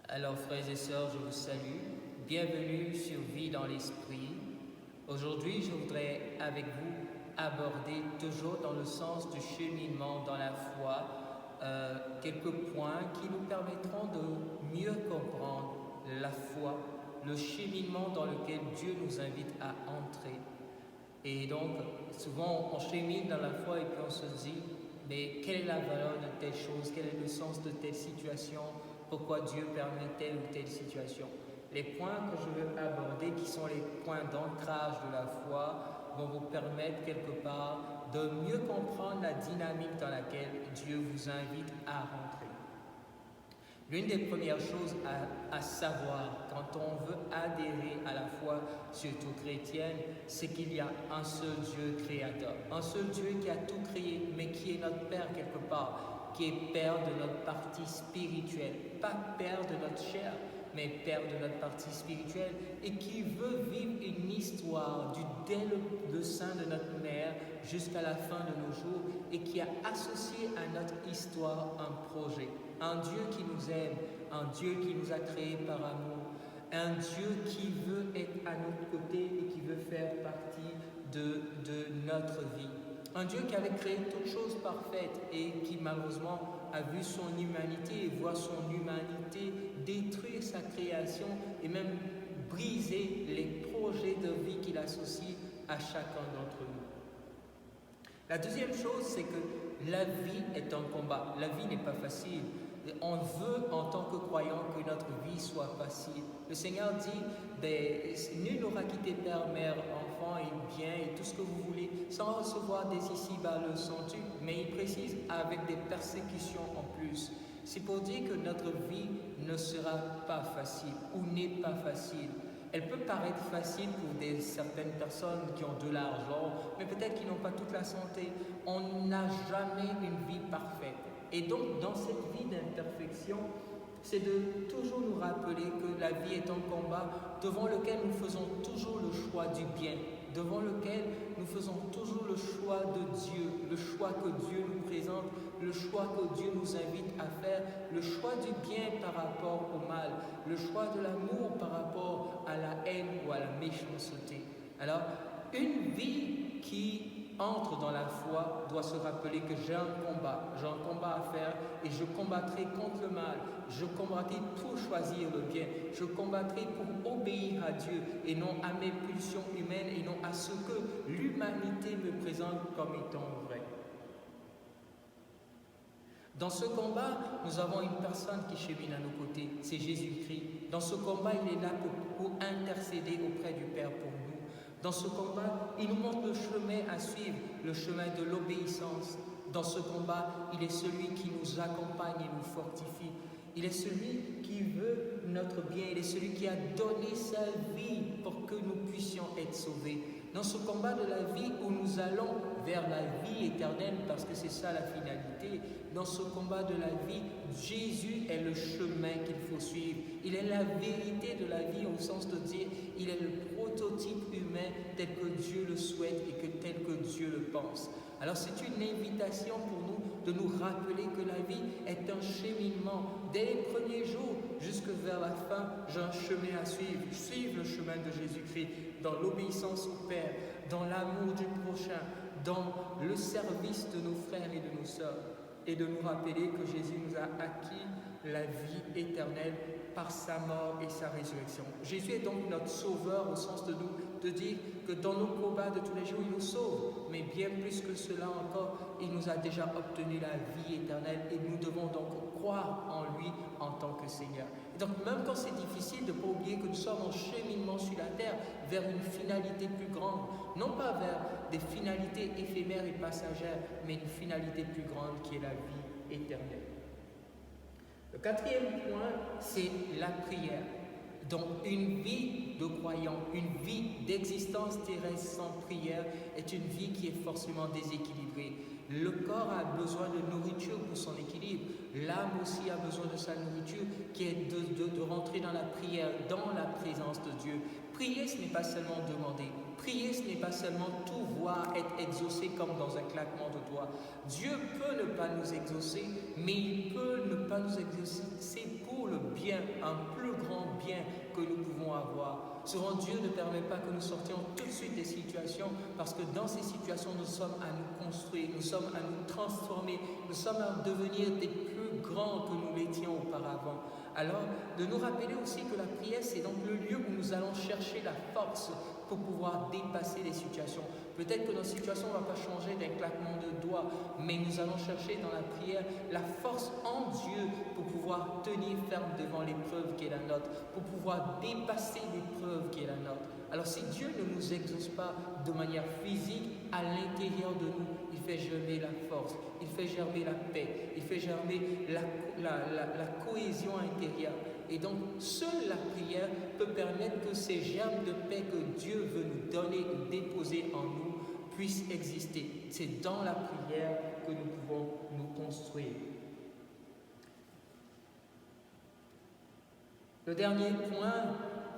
Alors frères et sœurs, je vous salue. Bienvenue sur Vie dans l'Esprit. Aujourd'hui, je voudrais avec vous aborder toujours dans le sens du cheminement dans la foi quelques points qui nous permettront de mieux comprendre la foi, le cheminement dans lequel Dieu nous invite à entrer. Et donc, souvent, on chemine dans la foi et puis on se dit, mais quelle est la valeur de telle chose? Quel est le sens de telle situation? Pourquoi Dieu permet telle ou telle situation? Les points que je veux aborder, qui sont les points d'ancrage de la foi, vont vous permettre quelque part de mieux comprendre la dynamique dans laquelle Dieu vous invite à rentrer. L'une des premières choses à savoir quand on veut adhérer à la foi, surtout chrétienne, c'est qu'il y a un seul Dieu créateur. Un seul Dieu qui a tout créé, mais qui est notre Père quelque part, qui est Père de notre partie spirituelle. Pas Père de notre chair, mais Père de notre partie spirituelle, et qui veut vivre une histoire dès le sein de notre mère jusqu'à la fin de nos jours, et qui a associé à notre histoire un projet. Un Dieu qui nous aime, un Dieu qui nous a créés par amour, un Dieu qui veut être à notre côté et qui veut faire partie de notre vie. Un Dieu qui avait créé toutes choses parfaites et qui malheureusement a vu son humanité et voit son humanité détruire sa création et même briser les projets de vie qu'il associe à chacun d'entre nous. La deuxième chose, c'est que la vie est un combat. La vie n'est pas facile. On veut, en tant que croyant, que notre vie soit facile. Le Seigneur dit, nul n'aura quitté père, mère, enfant et bien et tout ce que vous voulez, sans recevoir des ici-bas le centuple, mais il précise avec des persécutions en plus. C'est pour dire que notre vie ne sera pas facile ou n'est pas facile. Elle peut paraître facile pour certaines personnes qui ont de l'argent, mais peut-être qui n'ont pas toute la santé. On n'a jamais une vie parfaite. Et donc, dans cette vie d'imperfection, c'est de toujours nous rappeler que la vie est un combat devant lequel nous faisons toujours le choix du bien, devant lequel nous faisons toujours le choix de Dieu, le choix que Dieu nous présente, le choix que Dieu nous invite à faire, le choix du bien par rapport au mal, le choix de l'amour par rapport à la haine ou à la méchanceté. Alors, une vie qui entre dans la foi doit se rappeler que j'ai un combat à faire et je combattrai contre le mal, je combattrai pour choisir le bien, je combattrai pour obéir à Dieu et non à mes pulsions humaines et non à ce que l'humanité me présente comme étant vrai. Dans ce combat, nous avons une personne qui chemine à nos côtés, c'est Jésus-Christ. Dans ce combat, il est là pour intercéder auprès du Père pour nous. Dans ce combat, il nous montre le chemin à suivre, le chemin de l'obéissance. Dans ce combat, il est celui qui nous accompagne et nous fortifie. Il est celui qui veut notre bien. Il est celui qui a donné sa vie pour que nous puissions être sauvés. Dans ce combat de la vie où nous allons vers la vie éternelle, parce que c'est ça la finalité, dans ce combat de la vie, Jésus est le chemin qu'il faut suivre. Il est la vérité de la vie au sens de dire, il est le prototype humain tel que Dieu le souhaite et tel que Dieu le pense. Alors c'est une invitation pour nous de nous rappeler que la vie est un cheminement. Dès les premiers jours jusque vers la fin, j'ai un chemin à suivre. Suivre le chemin de Jésus-Christ dans l'obéissance au Père, dans l'amour du prochain, dans le service de nos frères et de nos sœurs. Et de nous rappeler que Jésus nous a acquis la vie éternelle par sa mort et sa résurrection. Jésus est donc notre sauveur au sens de dire que dans nos combats de tous les jours, il nous sauve. Mais bien plus que cela encore, il nous a déjà obtenu la vie éternelle et nous devons donc croire en lui en tant que Seigneur. Et donc même quand c'est difficile, de ne pas oublier que nous sommes en cheminement sur la terre vers une finalité plus grande, non pas vers des finalités éphémères et passagères, mais une finalité plus grande qui est la vie éternelle. Le quatrième point, c'est la prière. Donc une vie de croyant, une vie d'existence terrestre sans prière est une vie qui est forcément déséquilibrée. Le corps a besoin de nourriture pour son équilibre. L'âme aussi a besoin de sa nourriture qui est de rentrer dans la prière, dans la présence de Dieu. Prier, ce n'est pas seulement demander. Prier, ce n'est pas seulement tout voir être exaucé comme dans un claquement de doigts. Dieu peut ne pas nous exaucer, mais il peut ne pas nous exaucer pour le bien un plus grand bien que nous pouvons avoir. Souvent, Dieu ne permet pas que nous sortions tout de suite des situations parce que dans ces situations, nous sommes à nous construire, nous sommes à nous transformer, nous sommes à devenir des plus grands que nous l'étions auparavant. Alors, de nous rappeler aussi que la prière, c'est donc le lieu où nous allons chercher la force pour pouvoir dépasser les situations. Peut-être que notre situation ne va pas changer d'un claquement de doigts, mais nous allons chercher dans la prière la force en Dieu pour pouvoir tenir ferme devant l'épreuve qui est la nôtre, pour pouvoir dépasser l'épreuve qui est la nôtre. Alors si Dieu ne nous exauce pas de manière physique, à l'intérieur de nous, il fait germer la force, il fait germer la paix, il fait germer la cohésion intérieure. Et donc, seule la prière peut permettre que ces germes de paix que Dieu veut nous donner et déposer en nous puissent exister. C'est dans la prière que nous pouvons nous construire. Le dernier point,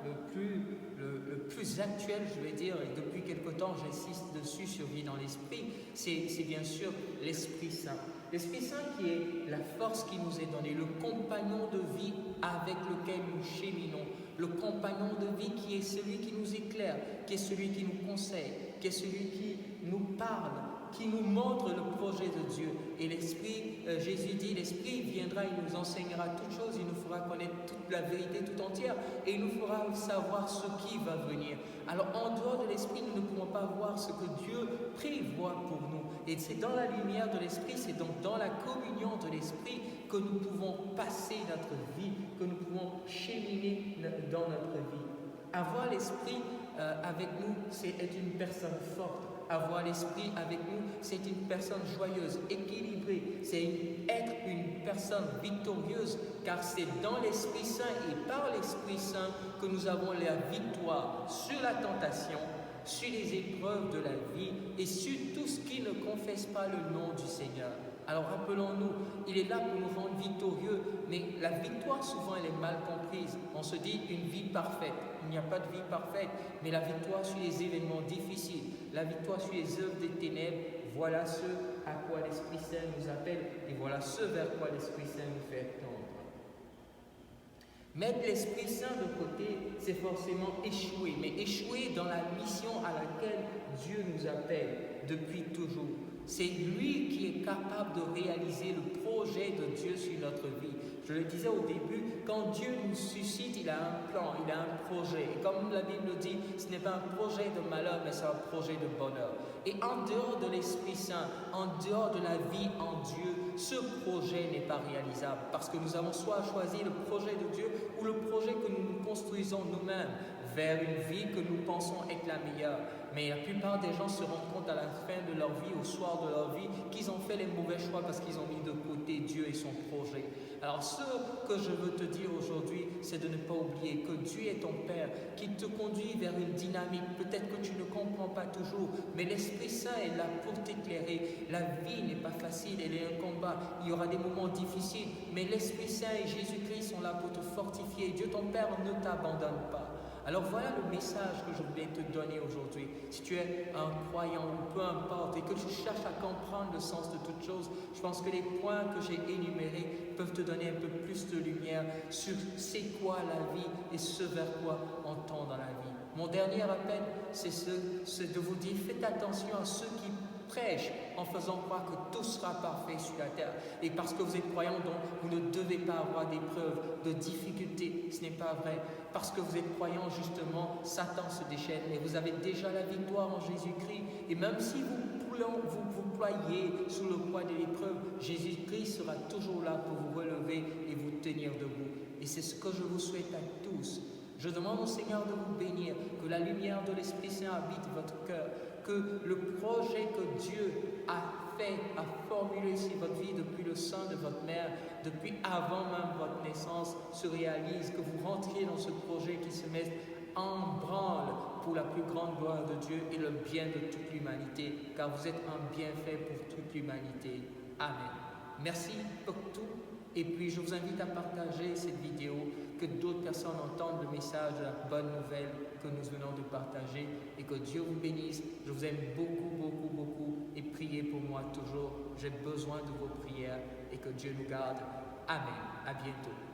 le plus actuel, je vais dire, et depuis quelque temps j'insiste dessus sur vie dans l'esprit, c'est bien sûr l'Esprit Saint. L'Esprit Saint qui est la force qui nous est donnée, le compagnon de vie avec lequel nous cheminons, le compagnon de vie qui est celui qui nous éclaire, qui est celui qui nous conseille, qui est celui qui nous parle, qui nous montre le projet de Dieu. Et l'Esprit, Jésus dit, l'Esprit viendra, il nous enseignera toutes choses, il nous fera connaître toute la vérité tout entière et il nous fera savoir ce qui va venir. Alors en dehors de l'Esprit, nous ne pouvons pas voir ce que Dieu prévoit pour nous. Et c'est dans la lumière de l'Esprit, c'est donc dans la communion de l'Esprit que nous pouvons passer notre vie, que nous pouvons cheminer dans notre vie. Avoir l'Esprit avec nous, c'est être une personne forte. Avoir l'Esprit avec nous, c'est une personne joyeuse, équilibrée, c'est être une personne victorieuse, car c'est dans l'Esprit Saint et par l'Esprit Saint que nous avons la victoire sur la tentation, sur les épreuves de la vie et sur tout ce qui ne confesse pas le nom du Seigneur. Alors rappelons-nous, il est là pour nous rendre victorieux, mais la victoire souvent elle est mal comprise. On se dit une vie parfaite. Il n'y a pas de vie parfaite, mais la victoire sur les événements difficiles, la victoire sur les œuvres des ténèbres, voilà ce à quoi l'Esprit Saint nous appelle et voilà ce vers quoi l'Esprit Saint nous fait tendre. Mettre l'Esprit Saint de côté, c'est forcément échouer, mais échouer dans la mission à laquelle Dieu nous appelle depuis toujours. C'est lui qui est capable de réaliser le projet de Dieu sur notre vie. Je le disais au début, quand Dieu nous suscite, il a un plan, il a un projet. Et comme la Bible dit, ce n'est pas un projet de malheur, mais c'est un projet de bonheur. Et en dehors de l'Esprit Saint, en dehors de la vie en Dieu, ce projet n'est pas réalisable. Parce que nous avons soit choisi le projet de Dieu ou le projet que nous nous construisons nous-mêmes vers une vie que nous pensons être la meilleure. Mais la plupart des gens se rendent compte à la fin de leur vie, au soir de leur vie, qu'ils ont fait les mauvais choix parce qu'ils ont mis de côté Dieu et son projet. Alors ce que je veux te dire aujourd'hui, c'est de ne pas oublier que Dieu est ton Père, qui te conduit vers une dynamique. Peut-être que tu ne comprends pas toujours, mais l'Esprit Saint est là pour t'éclairer. La vie n'est pas facile, elle est un combat. Il y aura des moments difficiles, mais l'Esprit Saint et Jésus-Christ sont là pour te fortifier. Dieu ton Père ne t'abandonne pas. Alors voilà le message que je voulais te donner aujourd'hui. Si tu es un croyant ou peu importe et que tu cherches à comprendre le sens de toute chose, je pense que les points que j'ai énumérés peuvent te donner un peu plus de lumière sur c'est quoi la vie et ce vers quoi on tend dans la vie. Mon dernier appel, c'est de vous dire, faites attention à ceux qui prêchent en faisant croire que tout sera parfait sur la terre. Et parce que vous êtes croyants, donc vous ne devez pas avoir d'épreuves, de difficultés. Ce n'est pas vrai. Parce que vous êtes croyants, justement, Satan se déchaîne. Et vous avez déjà la victoire en Jésus-Christ. Et même si vous ployez sous le poids de l'épreuve, Jésus-Christ sera toujours là pour vous relever et vous tenir debout. Et c'est ce que je vous souhaite à tous. Je demande au Seigneur de vous bénir, que la lumière de l'Esprit Saint habite votre cœur, que le projet que Dieu a fait, a formulé sur votre vie depuis le sein de votre mère, depuis avant même votre naissance, se réalise, que vous rentriez dans ce projet qui se met en branle pour la plus grande gloire de Dieu et le bien de toute l'humanité, car vous êtes un bienfait pour toute l'humanité. Amen. Merci pour tout. Et puis je vous invite à partager cette vidéo, que d'autres personnes entendent le message de la bonne nouvelle que nous venons de partager et que Dieu vous bénisse. Je vous aime beaucoup, beaucoup, beaucoup et priez pour moi toujours. J'ai besoin de vos prières et que Dieu nous garde. Amen. À bientôt.